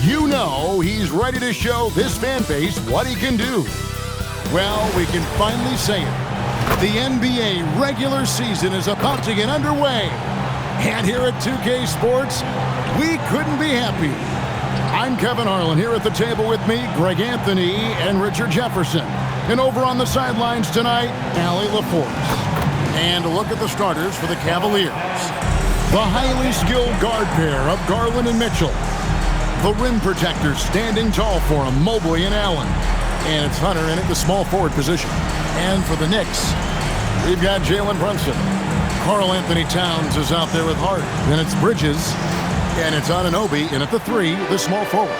you know he's ready to show this fan base what he can do. Well, we can finally say it. The NBA regular season is about to get underway. And here at 2K Sports, we couldn't be happy. I'm Kevin Harlan. Here at the table with me, Greg Anthony and Richard Jefferson. And over on the sidelines tonight, Allie LaForce. And a look at the starters for the Cavaliers. The highly skilled guard pair of Garland and Mitchell. The rim protectors standing tall for him, Mobley and Allen. And it's Hunter in at the small forward position. And for the Knicks, we've got Jalen Brunson. Karl Anthony Towns is out there with Hart. Then it's Bridges. And it's Anunoby in at the 3, the small forward.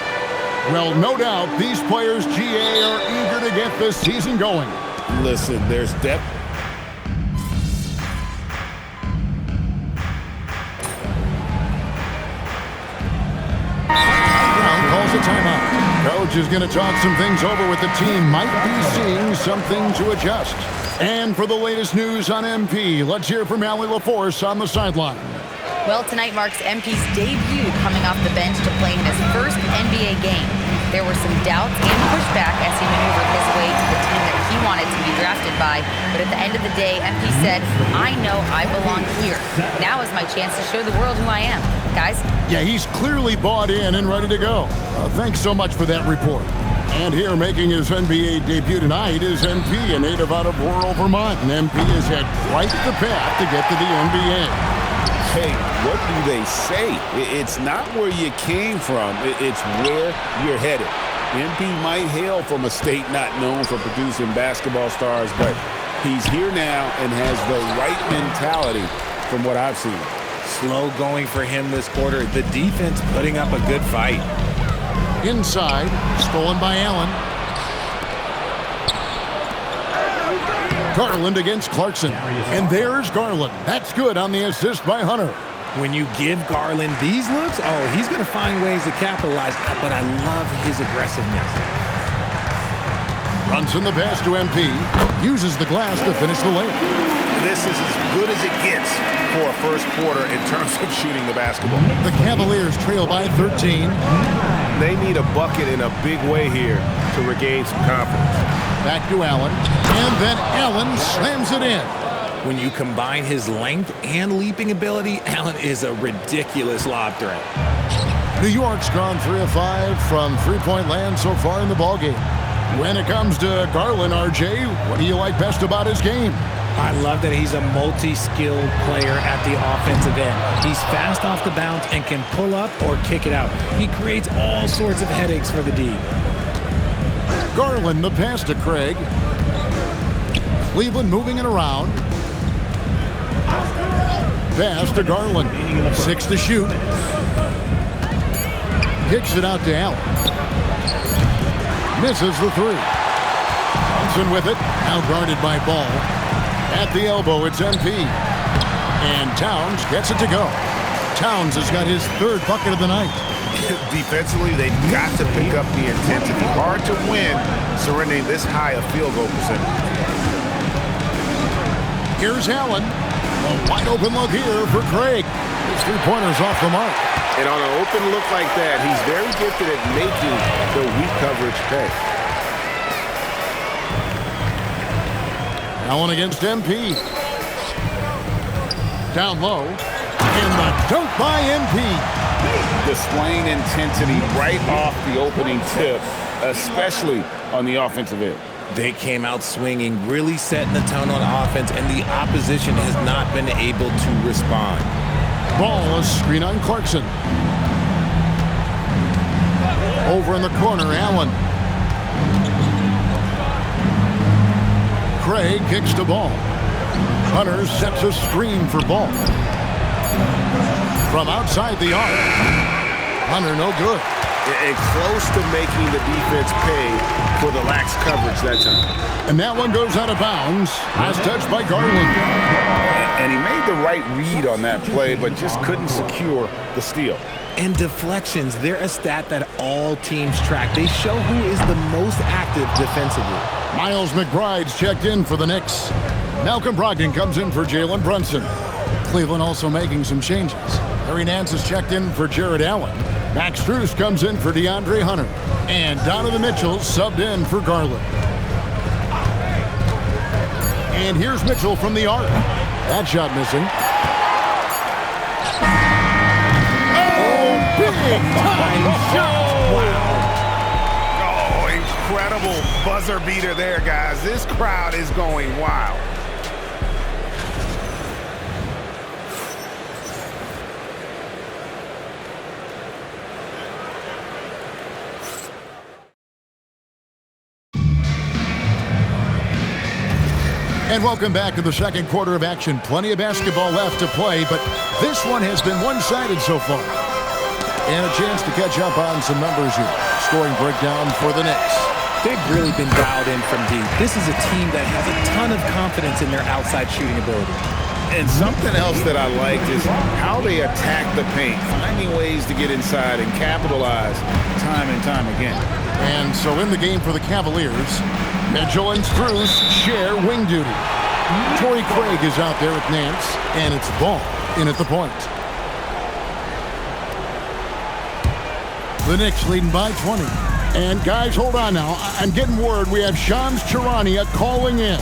Well, no doubt these players, GA, are eager to get this season going. Listen, there's depth. Calls a timeout. Coach is going to talk some things over with the team. Might be seeing something to adjust. And for the latest news on MP, let's hear from Allie LaForce on the sideline. Well, tonight marks MP's debut coming off the bench to play in his first NBA game. There were some doubts and pushback as he maneuvered his way to the team that he wanted to be drafted by. But at the end of the day, MP said, I know I belong here. Now is my chance to show the world who I am. Guys? Yeah, he's clearly bought in and ready to go. Thanks so much for that report. And here making his NBA debut tonight is MP, a native out of rural Vermont. And MP has had quite the path to get to the NBA. Hey, what do they say? It's not where you came from. It's where you're headed. MP might hail from a state not known for producing basketball stars, but he's here now and has the right mentality from what I've seen. Slow going for him this quarter. The defense putting up a good fight. Inside, stolen by Allen. Garland against Clarkson. And there's Garland. That's good on the assist by Hunter. When you give Garland these looks, he's going to find ways to capitalize, but I love his aggressiveness. Brunson the pass to MP. Uses the glass to finish the layup. This is as good as it gets for a first quarter in terms of shooting the basketball. The Cavaliers trail by 13. They need a bucket in a big way here to regain some confidence. Back to Allen, and then Allen slams it in. When you combine his length and leaping ability, Allen is a ridiculous lob threat. New York's gone 3 of 5 from three-point land so far in the ballgame. When it comes to Garland, RJ, what do you like best about his game? I love that he's a multi-skilled player at the offensive end. He's fast off the bounce and can pull up or kick it out. He creates all sorts of headaches for the D. Garland, the pass to Craig. Cleveland moving it around. Pass to Garland. 6 to shoot. Kicks it out to Allen. Misses the 3. Brunson with it. Now guarded by Ball. At the elbow, it's MP. And Towns gets it to go. Towns has got his 3rd bucket of the night. Defensively, they've got to pick up the intensity. Hard to win surrendering this high a field goal percentage. Here's Allen. A wide open look here for Craig. His 3-pointer's off the mark. And on an open look like that, he's very gifted at making the weak coverage pay. Allen against MP. Down low. And the dunk by MP. Displaying intensity right off the opening tip, especially on the offensive end. They came out swinging, really setting the tone on offense, and the opposition has not been able to respond. Ball, a screen on Clarkson. Over in the corner, Allen. Craig kicks the ball. Hunter sets a screen for Ball. From outside the arc. Hunter, no good. And close to making the defense pay for the lax coverage that time. And that one goes out of bounds. Last touch by Garland. And he made the right read on that play, but just couldn't secure the steal. And deflections, they're a stat that all teams track. They show who is the most active defensively. Miles McBride's checked in for the Knicks. Malcolm Brogdon comes in for Jalen Brunson. Cleveland also making some changes. Harry Nance is checked in for Jared Allen. Max Strus comes in for DeAndre Hunter. And Donovan Mitchell subbed in for Garland. And here's Mitchell from the arc. That shot missing. Oh, big time shot. Wow. Oh, incredible buzzer beater there, guys. This crowd is going wild. And welcome back to the second quarter of action. Plenty of basketball left to play, but this one has been one-sided so far. And a chance to catch up on some numbers here. Scoring breakdown for the Knicks. They've really been dialed in from deep. This is a team that has a ton of confidence in their outside shooting ability. And something else that I liked is how they attack the paint, finding ways to get inside and capitalize time and time again. And so in the game for the Cavaliers, Mitchell and Strus share wing duty. Torrey Craig is out there at Nance, and it's Ball in at the point. The Knicks leading by 20. And guys, hold on now. I'm getting word we have Shams Charania calling in.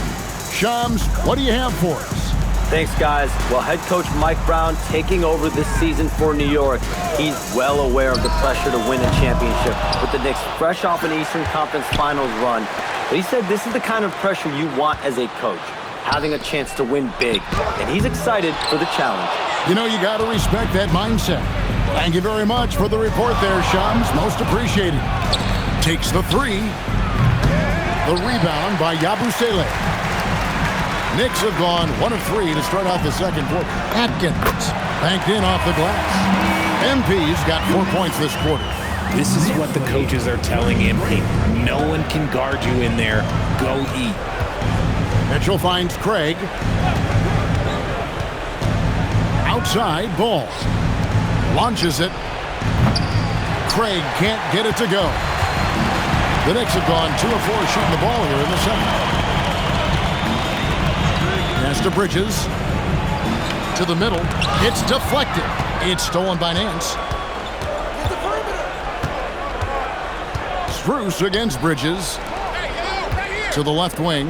Shams, what do you have for us? Thanks, guys. Well, head coach Mike Brown taking over this season for New York. He's well aware of the pressure to win a championship with the Knicks fresh off an Eastern Conference Finals run. But he said this is the kind of pressure you want as a coach, having a chance to win big. And he's excited for the challenge. You know, you got to respect that mindset. Thank you very much for the report there, Shams. Most appreciated. Takes the three. The rebound by Yabusele. Knicks have gone 1 of 3 to start out the second quarter. Atkins banked in off the glass. MP's got 4 points this quarter. This is what the coaches are telling him. Hey, no one can guard you in there. Go eat. Mitchell finds Craig. Outside, Ball. Launches it. Craig can't get it to go. The Knicks have gone 2 of 4 shooting the ball here in the second. Pass to Bridges. To the middle. It's deflected. It's stolen by Nance. Strus against Bridges. To the left wing.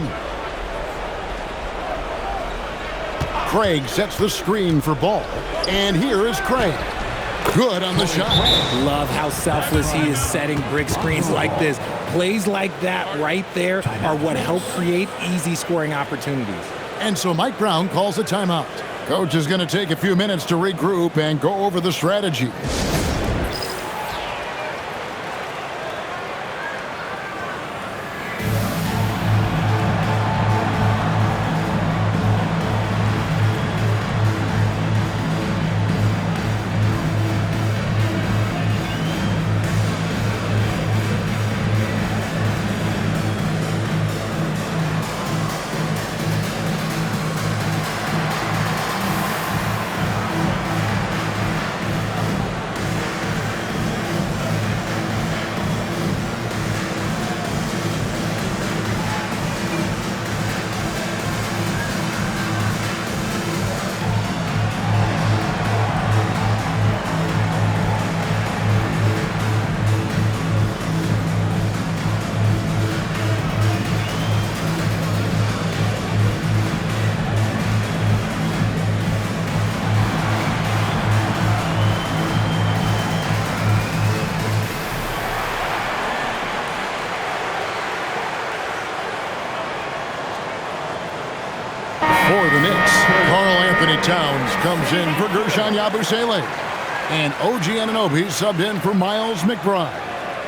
Craig sets the screen for Ball. And here is Craig. Good on the shot. Love how selfless he is setting brick screens like this. Plays like that right there are what help create easy scoring opportunities. And so Mike Brown calls a timeout. Coach is going to take a few minutes to regroup and go over the strategy. For the Knicks, Karl-Anthony Towns comes in for Gershon Yabusele. And OG Anunoby subbed in for Miles McBride.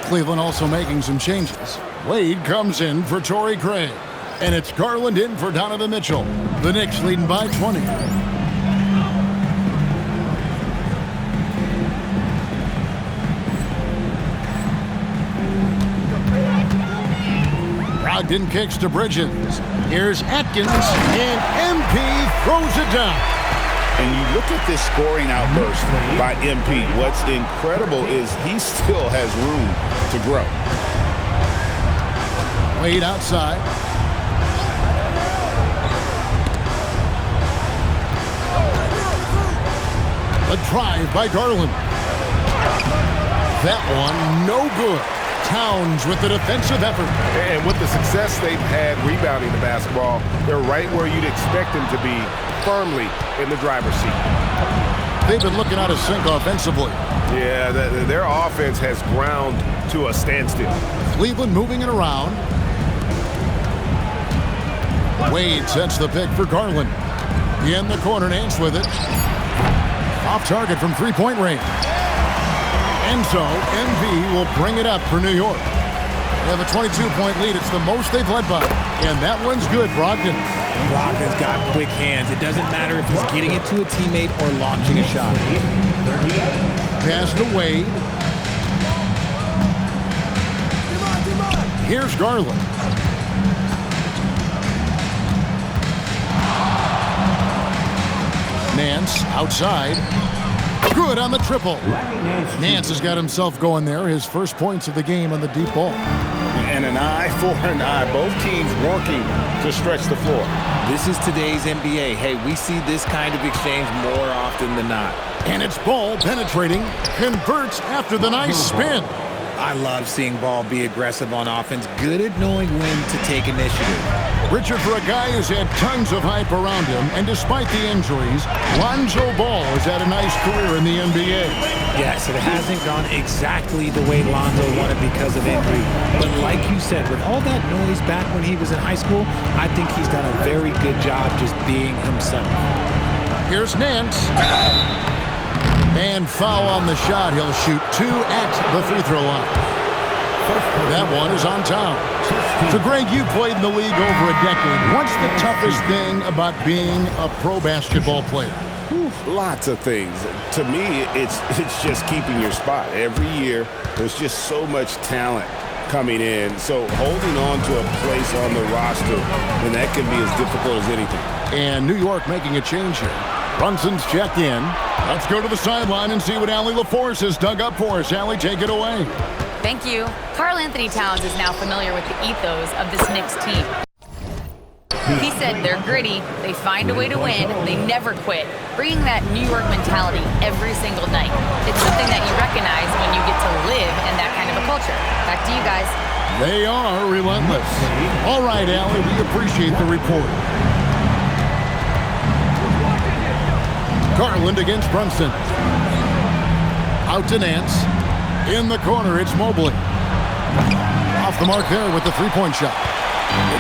Cleveland also making some changes. Wade comes in for Torrey Craig. And it's Garland in for Donovan Mitchell. The Knicks leading by 20. Brogdon kicks to Bridges. Here's Atkins, and MP throws it down. And you look at this scoring outburst by MP. What's incredible is he still has room to grow. Wade outside. A drive by Garland. That one, no good. Towns with the defensive effort. And with the success they've had rebounding the basketball, they're right where you'd expect them to be, firmly in the driver's seat. They've been looking out of sync offensively. Yeah, their offense has ground to a standstill. Cleveland moving it around. Wade sets the pick for Garland. In the corner, Nance with it. Off target from three-point range. And so, MV will bring it up for New York. They have a 22-point lead. It's the most they've led by. And that one's good, Brogdon. Brogdon's got quick hands. It doesn't matter if he's getting it to a teammate or launching a shot. Pass to Wade. Here's Garland. Nance outside. Good on the triple. Nance has got himself going there. His first points of the game on the deep ball. And an eye for an eye. Both teams working to stretch the floor. This is today's NBA. Hey, we see this kind of exchange more often than not. And it's Ball penetrating. Converts after the nice spin. I love seeing Ball be aggressive on offense. Good at knowing when to take initiative. Richard, for a guy who's had tons of hype around him, and despite the injuries, Lonzo Ball has had a nice career in the NBA. Yes, it hasn't gone exactly the way Lonzo wanted because of injury. But like you said, with all that noise back when he was in high school, I think he's done a very good job just being himself. Here's Nance. And foul on the shot. He'll shoot 2 at the free throw line. That one is on Towns. So, Greg, you played in the league over a decade. What's the toughest thing about being a pro basketball player? Lots of things. To me, it's just keeping your spot. Every year, there's just so much talent coming in. So holding on to a place on the roster, and that can be as difficult as anything. And New York making a change here. Brunson's checked in. Let's go to the sideline and see what Allie LaForce has dug up for us. Allie, take it away. Thank you. Karl Anthony Towns is now familiar with the ethos of this Knicks team. He said they're gritty, they find a way to win, they never quit, bringing that New York mentality every single night. It's something that you recognize when you get to live in that kind of a culture. Back to you guys. They are relentless. All right, Allie, we appreciate the report. Garland against Brunson. Out to Nance. In the corner, it's Mobley. Off the mark there with the three-point shot.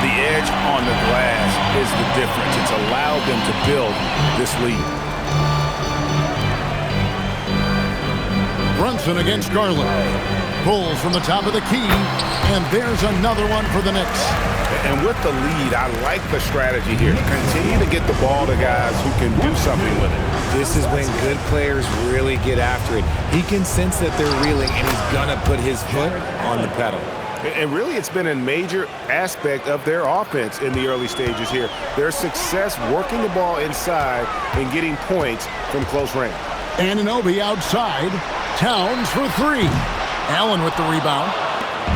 The edge on the glass is the difference. It's allowed them to build this lead. Brunson against Garland. Pulls from the top of the key, and there's another one for the Knicks. And with the lead, I like the strategy here. Continue to get the ball to guys who can do something with it. This is when good players really get after it. He can sense that they're reeling, and he's going to put his foot on the pedal. And really, it's been a major aspect of their offense in the early stages here. Their success working the ball inside and getting points from close range. Anunoby outside. Towns for three. Allen with the rebound.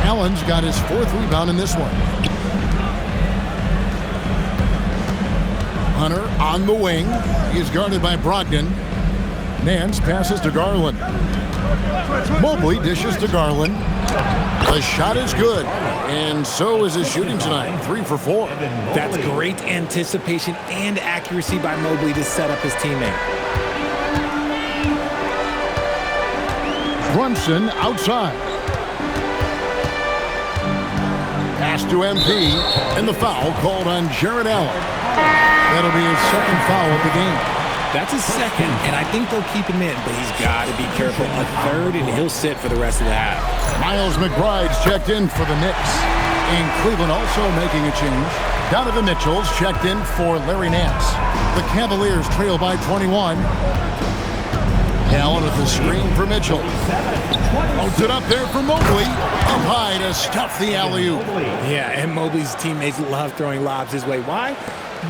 Allen's got his fourth rebound in this one. Hunter on the wing. He's guarded by Brogdon. Nance passes to Garland. Mobley dishes to Garland. The shot is good, and so is his shooting tonight. 3 for 4. That's great anticipation and accuracy by Mobley to set up his teammate. Brunson outside. Pass to MP, and the foul called on Jared Allen. That'll be his second foul of the game. That's his second, and I think they'll keep him in, but he's got to be careful. A third, and he'll sit for the rest of the half. Miles McBride's checked in for the Knicks. And Cleveland also making a change. Donovan Mitchell's checked in for Larry Nance. The Cavaliers trail by 21. Allen with the screen for Mitchell. Holds it up there for Mobley. Up high to stuff the alley-oop. Yeah, and Mobley's teammates love throwing lobs his way. Why?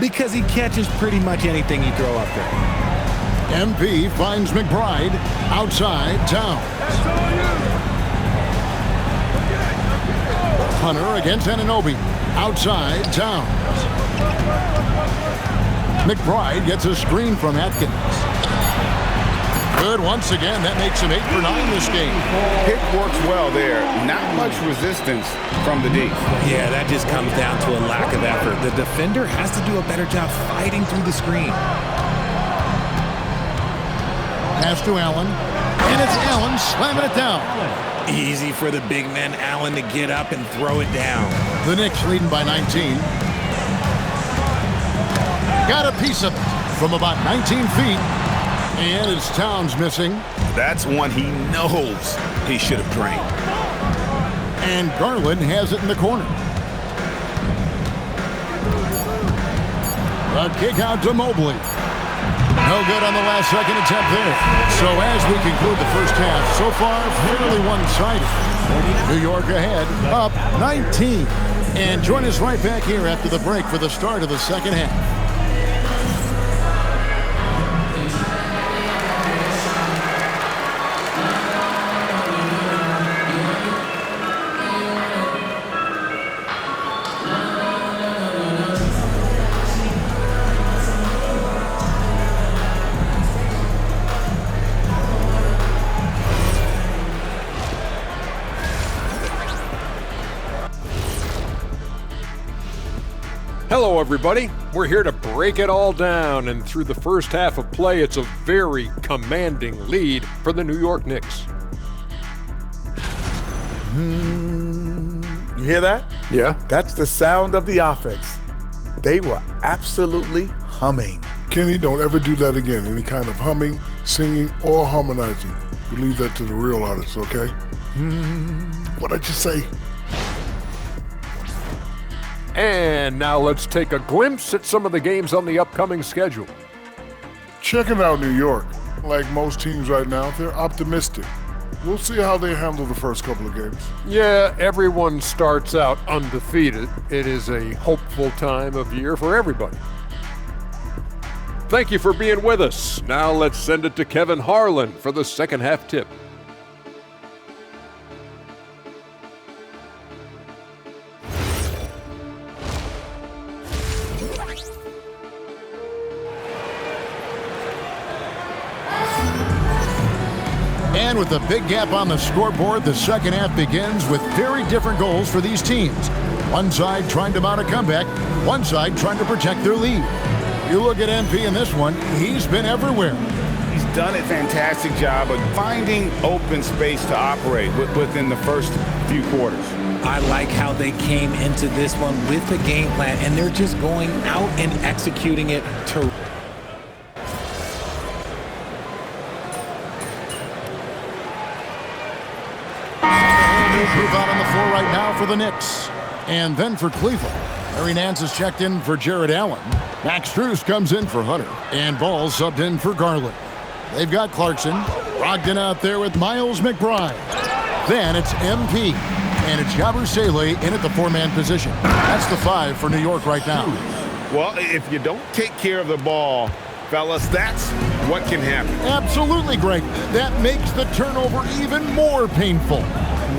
Because he catches pretty much anything you throw up there. MP finds McBride outside Towns. Hunter against Anunoby. Outside Towns. McBride gets a screen from Atkins. Good once again. That makes him 8 for 9 this game. Pick works well there. Not much resistance from the D. Yeah, that just comes down to a lack of effort. The defender has to do a better job fighting through the screen. Pass to Allen. And it's Allen slamming it down. Easy for the big man Allen to get up and throw it down. The Knicks leading by 19. Got a piece of it from about 19 feet. And it's Towns missing. That's one he knows he should have drained. And Garland has it in the corner. A kick out to Mobley. No good on the last second attempt there. So as we conclude the first half, so far fairly one-sided. New York ahead, up 19. And join us right back here after the break for the start of the second half. Hello, everybody. We're here to break it all down, and through the first half of play, it's a very commanding lead for the New York Knicks. You hear that? Yeah. That's the sound of the offense. They were absolutely humming. Kenny, don't ever do that again. Any kind of humming, singing, or harmonizing. You leave that to the real artists, okay? What'd I just say? And now let's take a glimpse at some of the games on the upcoming schedule. Checking out New York. Like most teams right now, they're optimistic. We'll see how they handle the first couple of games. Yeah, everyone starts out undefeated. It is a hopeful time of year for everybody. Thank you for being with us. Now let's send it to Kevin Harlan for the second half tip. And with a big gap on the scoreboard, the second half begins with very different goals for these teams. One side trying to mount a comeback, one side trying to protect their lead. You look at MP in this one, he's been everywhere. He's done a fantastic job of finding open space to operate within the first few quarters. I like how they came into this one with a game plan, and they're just going out and executing it to move out on the floor right now for the Knicks. And then for Cleveland, Larry Nance is checked in for Jared Allen. Max Strus comes in for Hunter. And Ball subbed in for Garland. They've got Clarkson. Brogdon out there with Miles McBride. Then it's MP. And it's Yabusele in at the four-man position. That's the 5 for New York right now. Well, if you don't take care of the ball, fellas, that's what can happen. Absolutely, Greg. That makes the turnover even more painful.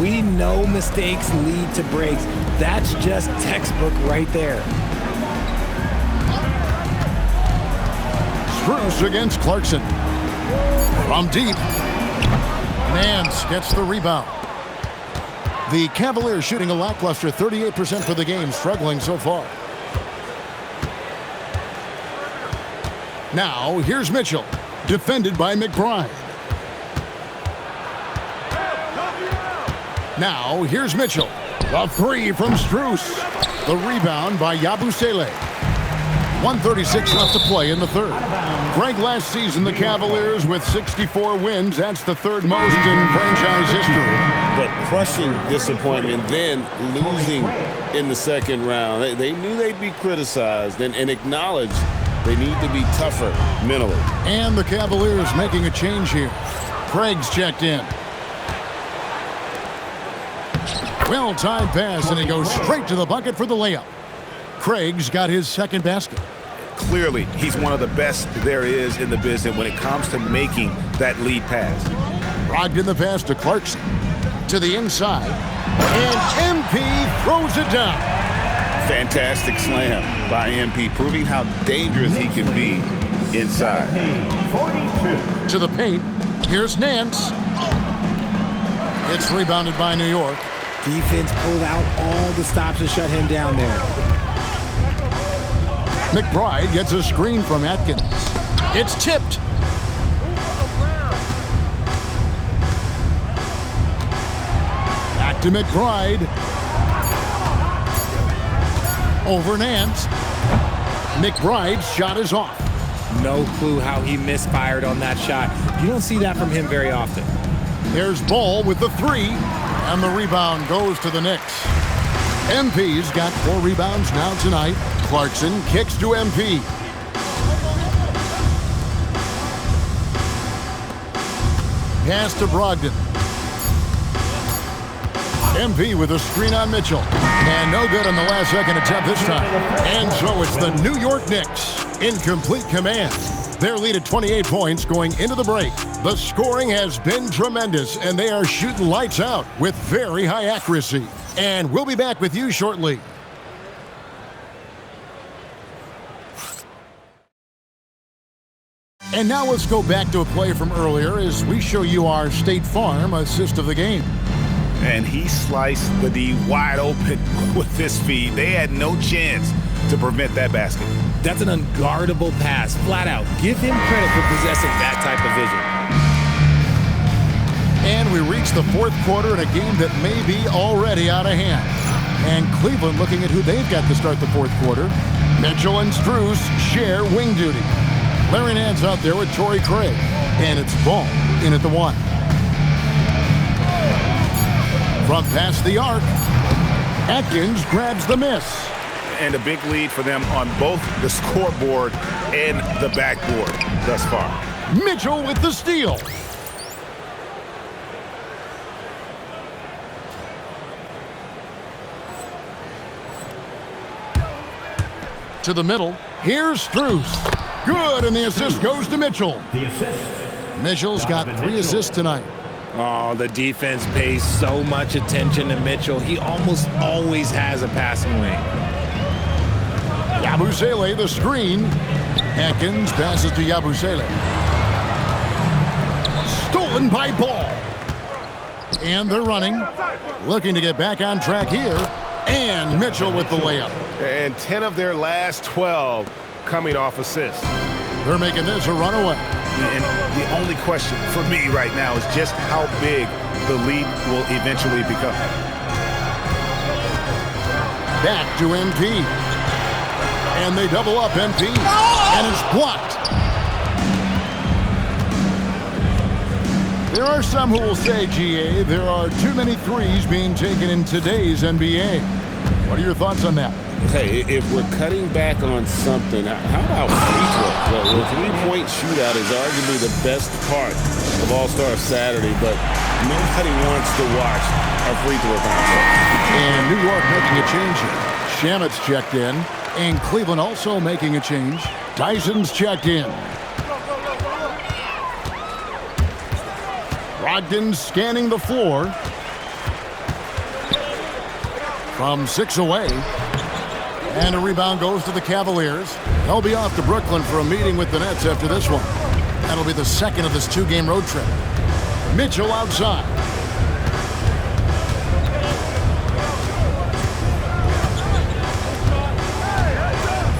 We know mistakes lead to breaks. That's just textbook right there. Strus against Clarkson. From deep. Nance gets the rebound. The Cavaliers shooting a lackluster 38% for the game, struggling so far. Now, here's Mitchell, defended by McBride. Now, here's Mitchell. The 3 from Strus. The rebound by Yabusele. 1:36 left to play in the third. Greg, last season, the Cavaliers with 64 wins. That's the third most in franchise history. But crushing disappointment, then losing in the second round. They knew they'd be criticized and acknowledged they need to be tougher mentally. And the Cavaliers making a change here. Craig's checked in. Well-timed pass, and he goes straight to the bucket for the layup. Craig's got his second basket. Clearly, he's one of the best there is in the business when it comes to making that lead pass. Brogdon the pass to Clarkson. To the inside. And MP throws it down. Fantastic slam by MP, proving how dangerous he can be inside. To the paint. Here's Nance. It's rebounded by New York. Defense pulled out all the stops to shut him down there. McBride gets a screen from Atkins. It's tipped. Back to McBride. Over Nance. McBride's shot is off. No clue how he misfired on that shot. You don't see that from him very often. There's Ball with the three, and the rebound goes to the Knicks. MP's got 4 rebounds now tonight. Clarkson kicks to MP. Pass to Brogdon. MP with a screen on Mitchell. And no good on the last second attempt this time. And so it's the New York Knicks in complete command. Their lead at 28 points going into the break. The scoring has been tremendous, and they are shooting lights out with very high accuracy. And we'll be back with you shortly. And now let's go back to a play from earlier as we show you our State Farm assist of the game. And he sliced the D wide open with his feet. They had no chance to prevent that basket. That's an unguardable pass, flat out. Give him credit for possessing that type of vision. And we reach the fourth quarter in a game that may be already out of hand. And Cleveland looking at who they've got to start the fourth quarter. Mitchell and Strus share wing duty. Larry Nance out there with Torrey Craig. And it's Ball in at the 1. From past the arc, Atkins grabs the miss. And a big lead for them on both the scoreboard and the backboard thus far. Mitchell with the steal. To the middle. Here's Strus. Good, and the assist goes to Mitchell. Mitchell's got 3 assists tonight. Oh, the defense pays so much attention to Mitchell. He almost always has a passing lane. Yabusele, the screen. Atkins passes to Yabusele. Stolen by Ball. And they're running. Looking to get back on track here. And Mitchell with the layup. And 10 of their last 12 coming off assists. They're making this a runaway. And the only question for me right now is just how big the lead will eventually become. Back to MP. And they double up MP. And it's blocked. There are some who will say, GA, there are too many threes being taken in today's NBA. What are your thoughts on that? Hey, if we're cutting back on something, how about free throw? The three-point shootout is arguably the best part of All-Star Saturday, but nobody wants to watch a free throw contest. And New York making a change here. Shamet's checked in, and Cleveland also making a change. Tyson's checked in. Brogdon scanning the floor. From 6 away. And a rebound goes to the Cavaliers. They'll be off to Brooklyn for a meeting with the Nets after this one. That'll be the second of this 2-game road trip. Mitchell outside.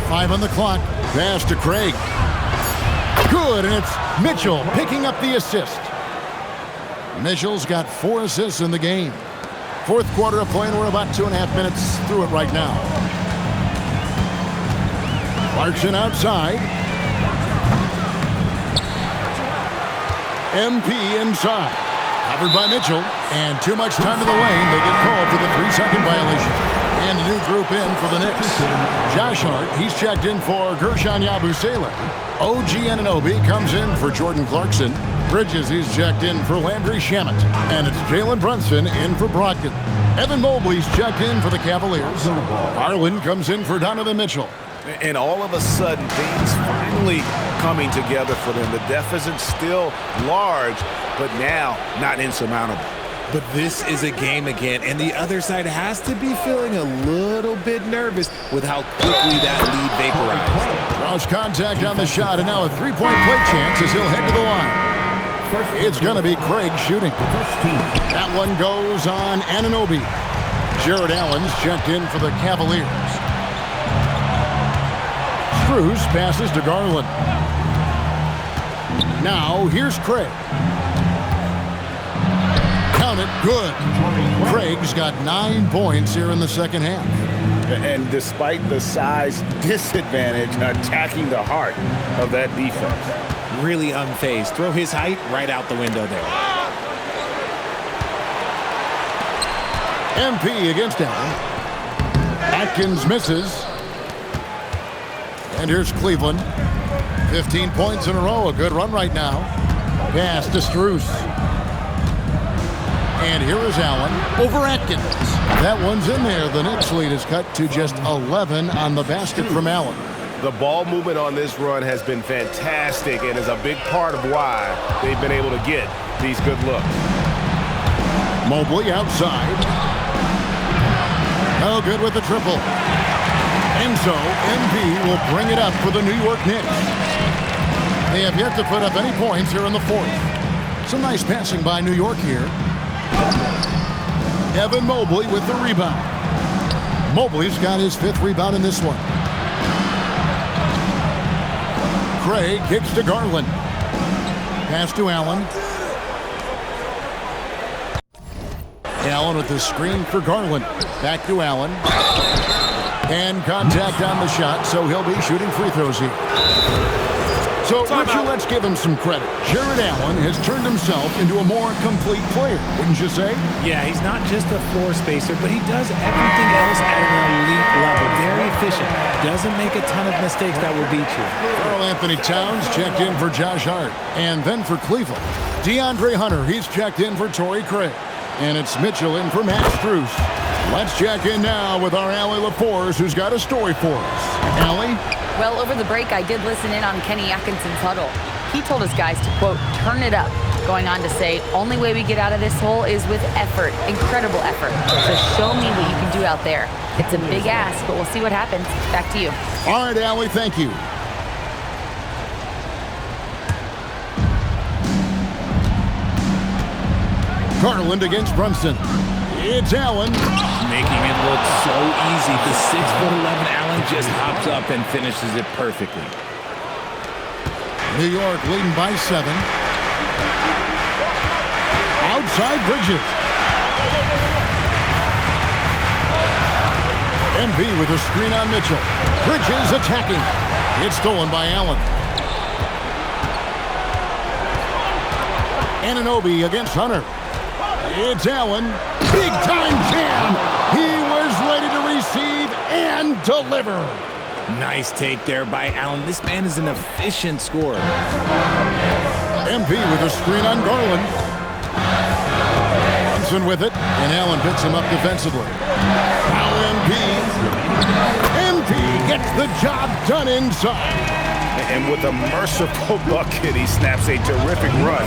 Five on the clock. Pass to Craig. Good, and it's Mitchell picking up the assist. Mitchell's got 4 assists in the game. Fourth quarter of play, and we're about 2.5 minutes through it right now. Clarkson outside. MP inside. Covered by Mitchell. And too much time to the lane. They get called for the 3-second violation. And a new group in for the Knicks. Josh Hart, he's checked in for Gershon Yabusele. OG Anunoby comes in for Jordan Clarkson. Bridges, he's checked in for Landry Shamet. And it's Jalen Brunson in for Brogdon. Evan Mobley's checked in for the Cavaliers. Harlan comes in for Donovan Mitchell. And all of a sudden, things finally coming together for them. The deficit's still large, but now not insurmountable. But this is a game again, and the other side has to be feeling a little bit nervous with how quickly that lead vaporized. Cross contact on the shot, and now a 3-point play chance as he'll head to the line. It's going to be Craig shooting. That one goes on Anunoby. Jared Allen's checked in for the Cavaliers. Strus passes to Garland. Now here's Craig. Count it, good. Craig's got 9 points here in the second half. And despite the size disadvantage, attacking the heart of that defense. Really unfazed. Throw his height right out the window there. MP against Allen. Atkins misses. And here's Cleveland. 15 points in a row. A good run right now. Pass to Strus. And here is Allen over Atkins. That one's in there. The Knicks lead is cut to just 11 on the basket from Allen. The ball movement on this run has been fantastic and is a big part of why they've been able to get these good looks. Mobley outside. No good with the triple. And so MP will bring it up for the New York Knicks. They have yet to put up any points here in the fourth. Some nice passing by New York here. Evan Mobley with the rebound. Mobley's got his 5th rebound in this one. Craig kicks to Garland. Pass to Allen. Allen with the screen for Garland. Back to Allen. And contact on the shot, so he'll be shooting free throws here. So, Richard, let's give him some credit. Jared Allen has turned himself into a more complete player, wouldn't you say? Yeah, he's not just a floor spacer, but he does everything else at an elite level. Very efficient. Doesn't make a ton of mistakes that will beat you. Karl Anthony Towns checked in for Josh Hart. And then for Cleveland, DeAndre Hunter, he's checked in for Torrey Craig. And it's Mitchell in for Matt Strus. Let's check in now with our Allie LaForce, who's got a story for us. Allie? Well, over the break, I did listen in on Kenny Atkinson's huddle. He told his guys to, quote, turn it up, going on to say, only way we get out of this hole is with effort, incredible effort. So show me what you can do out there. It's a big ask, but we'll see what happens. Back to you. All right, Allie, thank you. Garland against Brunson. It's Allen. Making it look so easy. The 6'11" Allen just hops up and finishes it perfectly. New York leading by 7. Outside Bridges. MB with a screen on Mitchell. Bridges attacking. It's stolen by Allen. Anunoby against Hunter. It's Allen. Big time jam. He was ready to receive and deliver. Nice take there by Allen. This man is an efficient scorer. MP with a screen on Garland. Brunson with it, and Allen picks him up defensively. Now MP gets the job done inside. And with a merciful bucket, he snaps a terrific run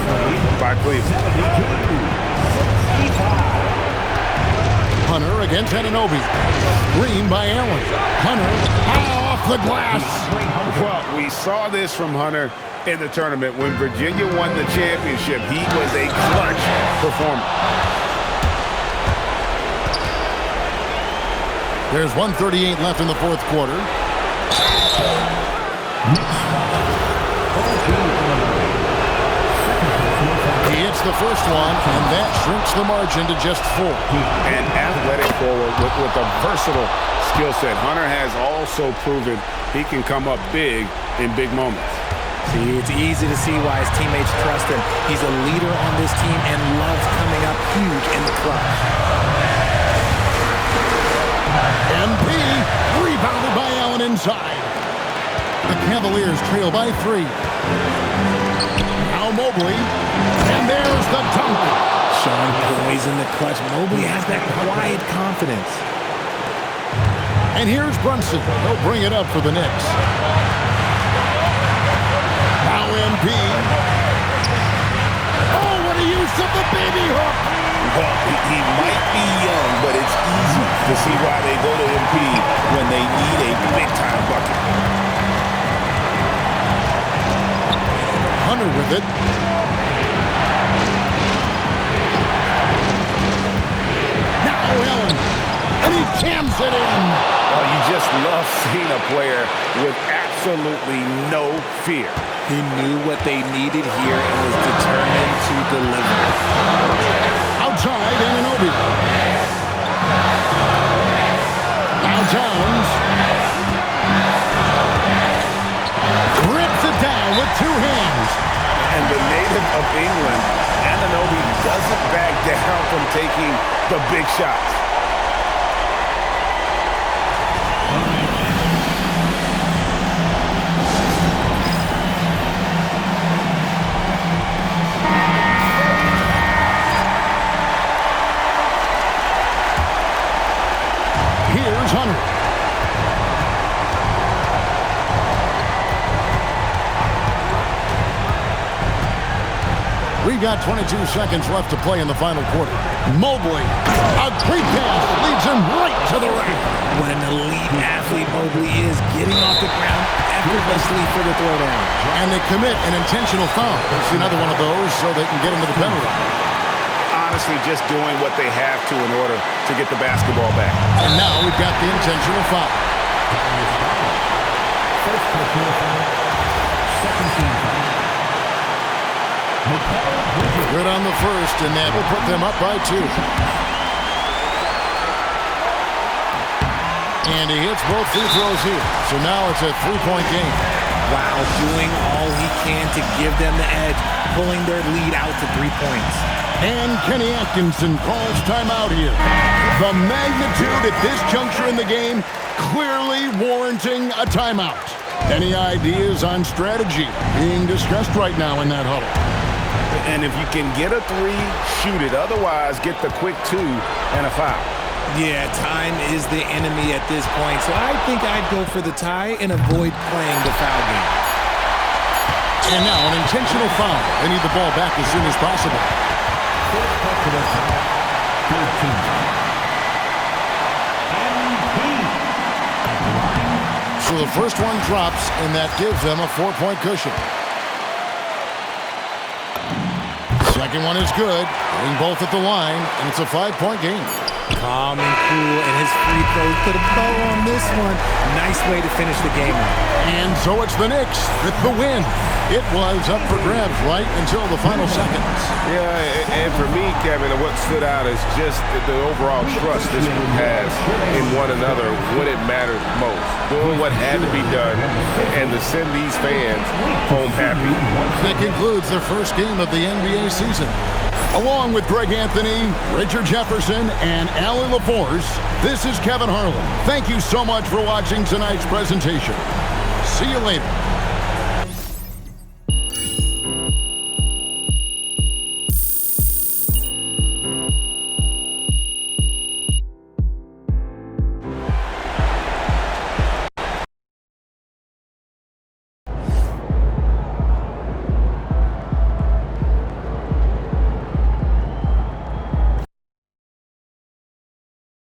by Cleveland. Hunter against Anunoby. Screen by Allen. Hunter off the glass. Well, we saw this from Hunter in the tournament. When Virginia won the championship, he was a clutch performer. There's 1:38 left in the fourth quarter. He hits the first one, and that shrinks the margin to just 4. An athletic forward with a versatile skill set. Hunter has also proven he can come up big in big moments. See, it's easy to see why his teammates trust him. He's a leader on this team and loves coming up huge in the clutch. MP rebounded by Allen inside. The Cavaliers trail by 3. Now Mobley, and there's the dunk. Showing poise in the clutch. Mobley has that quiet confidence. And here's Brunson. He'll bring it up for the Knicks. Now MP. Oh, what a use of the baby hook. Well, he might be young, but it's easy to see why they go to MP when they need a big-time bucket. Hunter with it. Allen. And he jams it in. Oh, you just love seeing a player with absolutely no fear. He knew what they needed here and was determined to deliver. Outside, Anunoby. Now Jones. Rips it down with two hands. And the native of England, Anunoby, doesn't back down from taking the big shots. Here's Hunter. We've got 22 seconds left to play in the final quarter. Mobley, a great pass, leads him right to the rim. What an elite athlete Mobley is, getting off the ground effortlessly for the throwdown. And they commit an intentional foul. It's another one of those so they can get into the penalty. Honestly, just doing what they have to in order to get the basketball back. And now we've got the intentional foul. Good on the first, and that will put them up by 2. And he hits both free throws here. So now it's a 3-point game. Wow, doing all he can to give them the edge, pulling their lead out to 3 points. And Kenny Atkinson calls timeout here. The magnitude at this juncture in the game clearly warranting a timeout. Any ideas on strategy being discussed right now in that huddle? And if you can get a 3, shoot it. Otherwise, get the quick 2 and a foul. Yeah, time is the enemy at this point, so I think I'd go for the tie and avoid playing the foul game. And now an intentional foul. They need the ball back as soon as possible. So the first one drops, and that gives them a 4-point cushion. Second one is good. Getting both at the line, and it's a 5-point game. Calm and cool, and his free throw put a bow on this one. Nice way to finish the game. And so it's the Knicks with the win. It was up for grabs right until the final seconds. Yeah, and for me, Kevin, what stood out is just the overall trust this group has in one another when it matters most. Doing what had to be done and to send these fans home happy. That concludes the first game of the NBA season. Along with Greg Anthony, Richard Jefferson, and Allie LaForce, this is Kevin Harlan. Thank you so much for watching tonight's presentation. See you later.